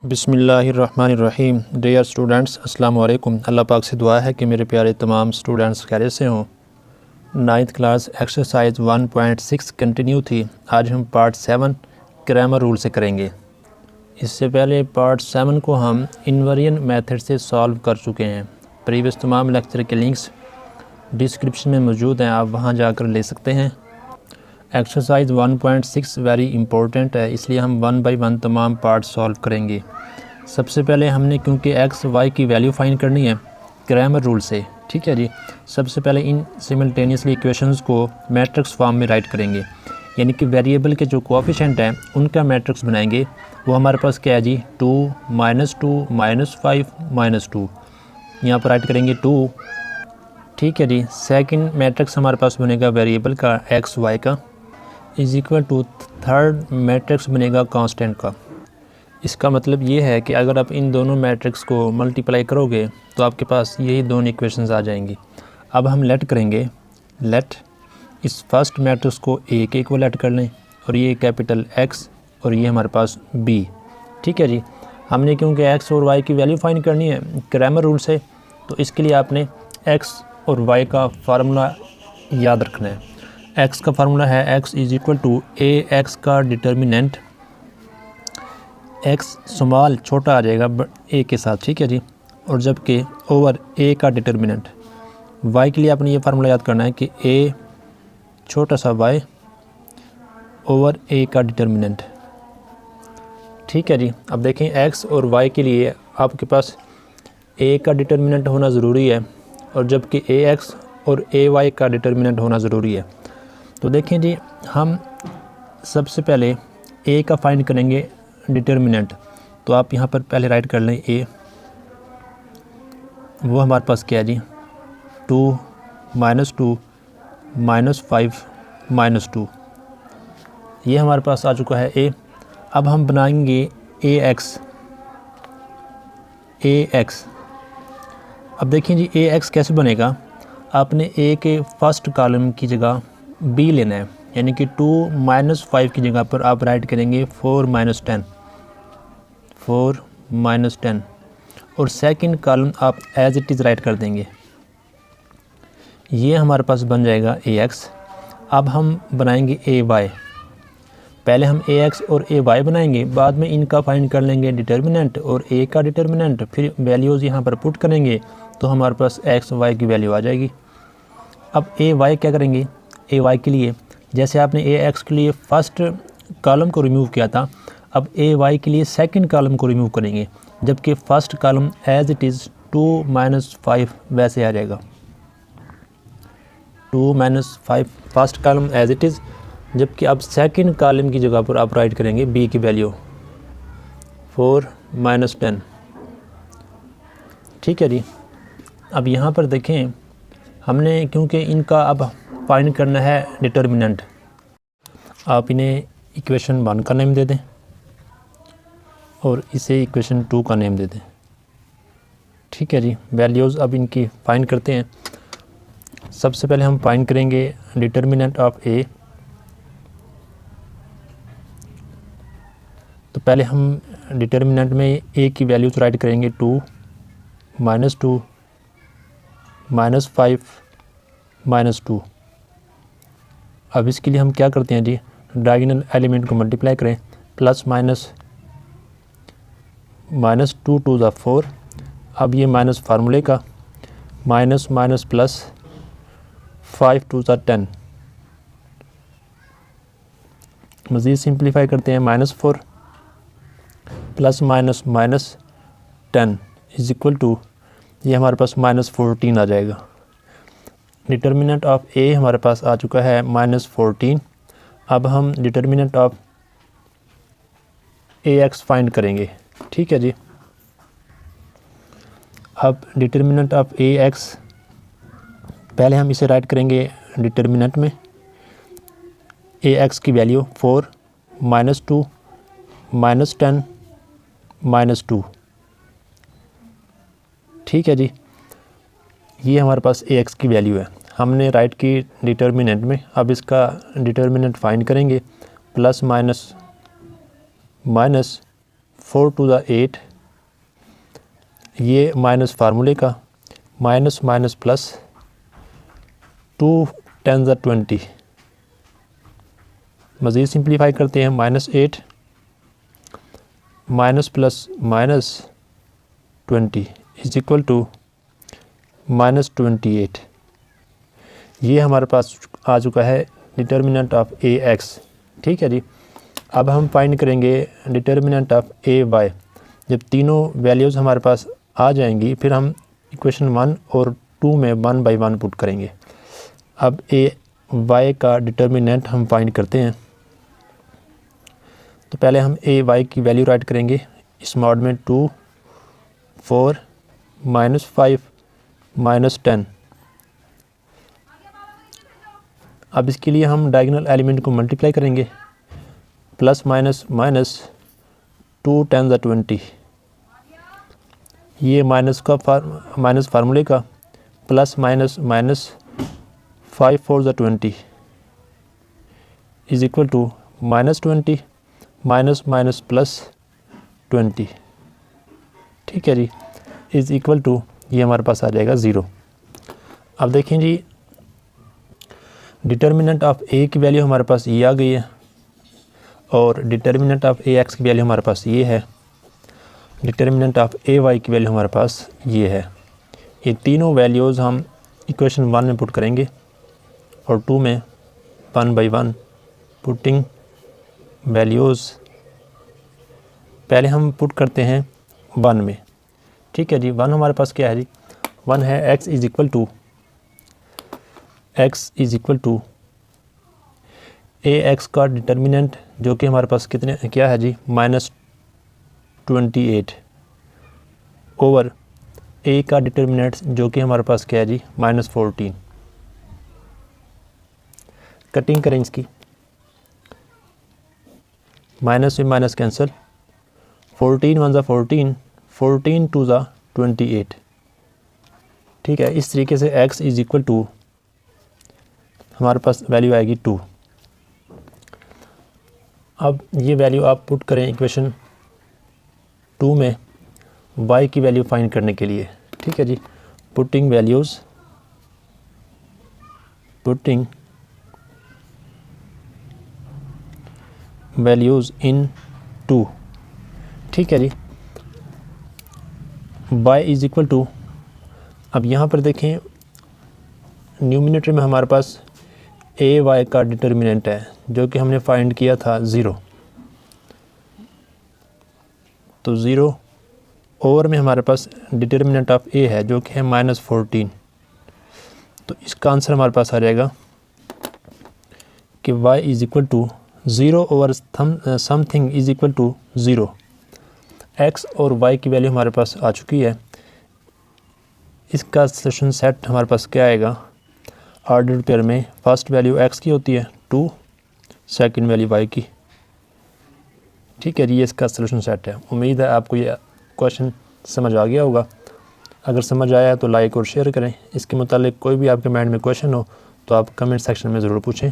बिस्मिल्लाहिर्रहमानिर्रहीम। Dear students, अस्सलाम वालेकुम। अल्लाह पाक से दुआ है कि मेरे प्यारे तमाम स्टूडेंट्स खैरियत से हों। 9th क्लास एक्सरसाइज 1.6 कंटिन्यू थी। आज हम पार्ट 7 ग्रामर रूल से करेंगे। इससे पहले पार्ट 7 को हम इनवेरिएंट मेथड से सॉल्व कर चुके हैं। प्रीवियस तमाम लेक्चर के लिंक्स डिस्क्रिप्शन में मौजूद हैं, आप वहां जाकर ले सकते हैं। एक्सरसाइज 1.6 वेरी इंपॉर्टेंट है, इसलिए हम 1 बाय 1 तमाम पार्ट सॉल्व करेंगे। सबसे पहले हमने क्योंकि एक्स वाई की वैल्यू फाइंड करनी है ग्रामर रूल से, ठीक है जी। सबसे पहले इन सिमल्टेनियसली इक्वेशंस को मैट्रिक्स फॉर्म में राइट करेंगे, यानी कि वेरिएबल के जो कोएफिशिएंट हैं उनका मैट्रिक्स बनाएंगे। वो हमारे पास क्या है जी, 2 -2 -5 -2, यहाँ पर राइट करेंगे 2, ठीक है जी। सेकंड मैट्रिक्स हमारे पास बनेगा वेरिएबल का एक्स वाई का is equal to third matrix बनेगा कांस्टेंट का। इसका मतलब ये है कि अगर आप इन दोनों मैट्रिक्स को मल्टीप्लाई करोगे तो आपके पास यही दोनों इक्वेशंस आ जाएंगी। अब हम लेट करेंगे, लेट इस फर्स्ट मैट्रिक्स को ए के इक्वल लेट कर लें, और ये कैपिटल एक्स और ये हमारे पास बी, ठीक है जी। हमने क्योंकि एक्स और वाई की वैल्यू फाइंड करनी है ग्रामर रूल से, तो इसके लिए आपने एक्स और वाई का फार्मूला याद रखना है। एक्स का फार्मूला है x is equal to A x का डिटर्मिनेंट, एक्स स्मॉल छोटा आ जाएगा ए के साथ, ठीक है जी, और जबकि ओवर ए का डिटर्मिनेंट। वाई के लिए आपने ये फार्मूला याद करना है कि ए छोटा सा वाई ओवर ए का डिटर्मिनेंट, ठीक है जी। अब देखें एक्स और वाई के लिए आपके पास ए का डिटर्मिनेंट होना ज़रूरी है, और जबकि ए एक्स और ए वाई का डिटर्मिनेंट होना ज़रूरी है। तो देखें जी, हम सबसे पहले ए का फाइंड करेंगे डिटर्मिनेंट। तो आप यहाँ पर पहले राइट कर लें ए, वो हमारे पास क्या है जी, 2 -2 -5 -2, ये हमारे पास आ चुका है ए। अब हम बनाएंगे ए एक्स। अब देखें जी, ए एक्स कैसे बनेगा। आपने ए के फर्स्ट कॉलम की जगह बी लेना है, यानी कि 2 -5 की जगह पर आप राइट करेंगे 4 -10, और सेकंड कॉलम आप एज इट इज़ राइट कर देंगे। ये हमारे पास बन जाएगा ए एक्स। अब हम बनाएंगे ए वाई। पहले हम ए एक्स और ए वाई बनाएंगे, बाद में इनका फाइंड कर लेंगे डिटर्मिनेंट और ए का डिटर्मिनेंट, फिर वैल्यूज़ यहाँ पर पुट करेंगे तो हमारे पास एक्स वाई की वैल्यू आ जाएगी। अब ए वाई क्या करेंगे, ए वाई के लिए जैसे आपने ए एक्स के लिए फर्स्ट कॉलम को रिमूव किया था, अब ए वाई के लिए सेकंड कॉलम को रिमूव करेंगे, जबकि first column as it is 2 -5 वैसे आ जाएगा। 2 -5 first column as it is, जबकि अब सेकंड कॉलम की जगह पर आप राइट करेंगे बी की वैल्यू 4 -10, ठीक है जी। अब यहाँ पर देखें, हमने क्योंकि इनका अब फाइंड करना है डिटर्मिनेंट, आप इन्हें इक्वेशन 1 का नेम दे दें और इसे इक्वेशन 2 का नेम दे दें, ठीक है जी। वैल्यूज़ अब इनकी फाइंड करते हैं। सबसे पहले हम फाइंड करेंगे डिटर्मिनेंट ऑफ ए। तो पहले हम डिटर्मिनेंट में ए की वैल्यूज राइट करेंगे 2 -2 -5 -2। अब इसके लिए हम क्या करते हैं जी, डायगोनल एलिमेंट को मल्टीप्लाई करें, प्लस माइनस -2 2 ज़ा 4। अब ये माइनस फार्मूले का, माइनस माइनस प्लस 5 2 ज़ा 10। मज़ीद सिंप्लीफाई करते हैं, -4 plus minus -10 is equal to, ये हमारे पास -14 आ जाएगा। डिटर्मिनेंट ऑफ ए हमारे पास आ चुका है -14। अब हम determinant of A x find करेंगे, ठीक है जी। अब डिटर्मिनेंट ऑफ ए एक्स, पहले हम इसे राइट करेंगे डिटर्मिनेंट में। ए एक्स की वैल्यू 4 -2 -10 -2, ठीक है जी। ये हमारे पास ए एक्स की वैल्यू है, हमने राइट की डिटर्मिनेंट में। अब इसका डिटर्मिनेंट फाइंड करेंगे, प्लस माइनस 4 टू द 8, ये माइनस फार्मूले का, माइनस माइनस प्लस 2 10 द 20, मज़ीद सिंप्लीफाई करते हैं, -8 minus plus minus 20 is equal to -28। ये हमारे पास आ चुका है डिटर्मिनेंट ऑफ ए एक्स। ठीक है जी। अब हम फाइंड करेंगे डिटर्मिनेंट ऑफ ए वाई। जब तीनों वैल्यूज़ हमारे पास आ जाएंगी फिर हम इक्वेशन 1 और 2 में 1 बाई 1 पुट करेंगे। अब ए वाई का डिटर्मिनेंट हम फाइंड करते हैं। तो पहले हम ए वाई की वैल्यू राइट करेंगे इस मॉड में 2 4 -5 -10। अब इसके लिए हम डायगोनल एलिमेंट को मल्टीप्लाई करेंगे, प्लस माइनस माइनस 2 10 द 20, ये माइनस फार्मूले का, plus minus minus 5 4 the 20 is equal to -20 minus minus plus 20। ठीक है जी, इज इक्वल टू, ये हमारे पास आ जाएगा 0। अब देखें जी, डिटर्मिनेंट ऑफ ए की वैल्यू हमारे पास ये आ गई है और डिटर्मिनेंट ऑफ ए एक्स की वैल्यू हमारे पास ये है, डिटर्मिनेंट ऑफ ए वाई की वैल्यू हमारे पास ये है। ये तीनों वैल्यूज़ हम इक्वेशन 1 में पुट करेंगे और 2 में 1 बाई 1 पुटिंग वैल्यूज़। पहले हम पुट करते हैं 1 में। ठीक है जी, 1 हमारे पास क्या है जी, 1 है x is equal to A x का डिटर्मिनेंट जो कि हमारे पास क्या है जी, -28 ओवर ए का डिटर्मिनेंट जो कि हमारे पास क्या है जी, -14। कटिंग करें इसकी, माइनस में माइनस कैंसिल, 14 1 ज़ा 14, 14 2 ज़ा 28। ठीक है, इस तरीके से x इज़ इक्वल टू हमारे पास वैल्यू आएगी 2। अब ये वैल्यू आप पुट करें इक्वेशन 2 में y की वैल्यू फाइंड करने के लिए। ठीक है जी, पुटिंग वैल्यूज़ इन 2। ठीक है जी, y इज़ इक्वल टू, अब यहाँ पर देखें न्यूमिनेटर में हमारे पास ए वाई का डिटर्मिनेंट है जो कि हमने फाइंड किया था 0, तो 0 ओवर में हमारे पास डिटर्मिनेंट ऑफ ए है जो कि है -14। तो इसका आंसर हमारे पास आ जाएगा कि y is equal to 0 over something is equal to 0। x और y की वैल्यू हमारे पास आ चुकी है। इसका सॉल्यूशन सेट हमारे पास क्या आएगा, ऑर्डर पेयर में फर्स्ट वैल्यू x की होती है 2, सेकंड वैल्यू y की। ठीक है जी, ये इसका सॉल्यूशन सेट है। उम्मीद है आपको ये क्वेश्चन समझ आ गया होगा। अगर समझ आया तो लाइक और शेयर करें। इसके मुतालिक कोई भी आपके माइंड में क्वेश्चन हो तो आप कमेंट सेक्शन में ज़रूर पूछें।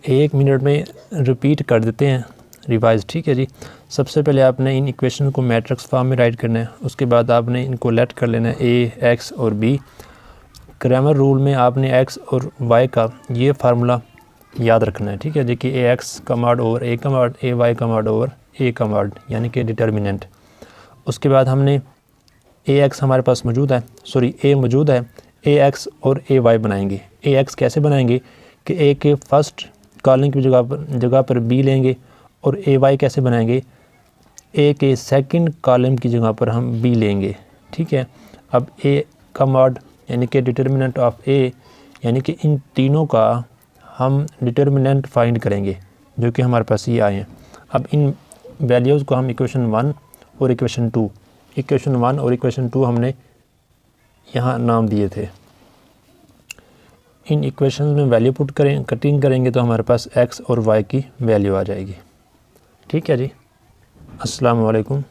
1 मिनट में रिपीट कर देते हैं रिवाइज। ठीक है जी, सबसे पहले आपने इन इक्वेशन को मैट्रिक्स फॉर्म में राइट करना है, उसके बाद आपने इनको लेट कर लेना है a, x और b। ग्रामर रूल में आपने x और y का ये फार्मूला याद रखना है। ठीक है जी, कि ax का मॉड ओवर a का मॉड, ay का मॉड ओवर a का मॉड, यानी कि डिटर्मिनेंट। उसके बाद हमने ax हमारे पास मौजूद है, सॉरी a मौजूद है, ax और ay बनाएंगे। ax कैसे बनाएंगे कि a के फर्स्ट कॉलम की जगह पर b लेंगे, और ay कैसे बनाएंगे, a के सेकंड कॉलम की जगह पर हम b लेंगे। ठीक है, अब a का मॉड यानी कि डिटर्मिनेंट ऑफ a, यानी कि इन तीनों का हम डिटर्मिनेंट फाइंड करेंगे जो कि हमारे पास ये आए हैं। अब इन वैल्यूज़ को हम इक्वेशन 1 और इक्वेशन 2 हमने यहाँ नाम दिए थे। इन इक्वेशन में वैल्यू पुट करें, कटिंग करेंगे तो हमारे पास x और y की वैल्यू आ जाएगी। ठीक है जी, अस्सलाम वालेकुम।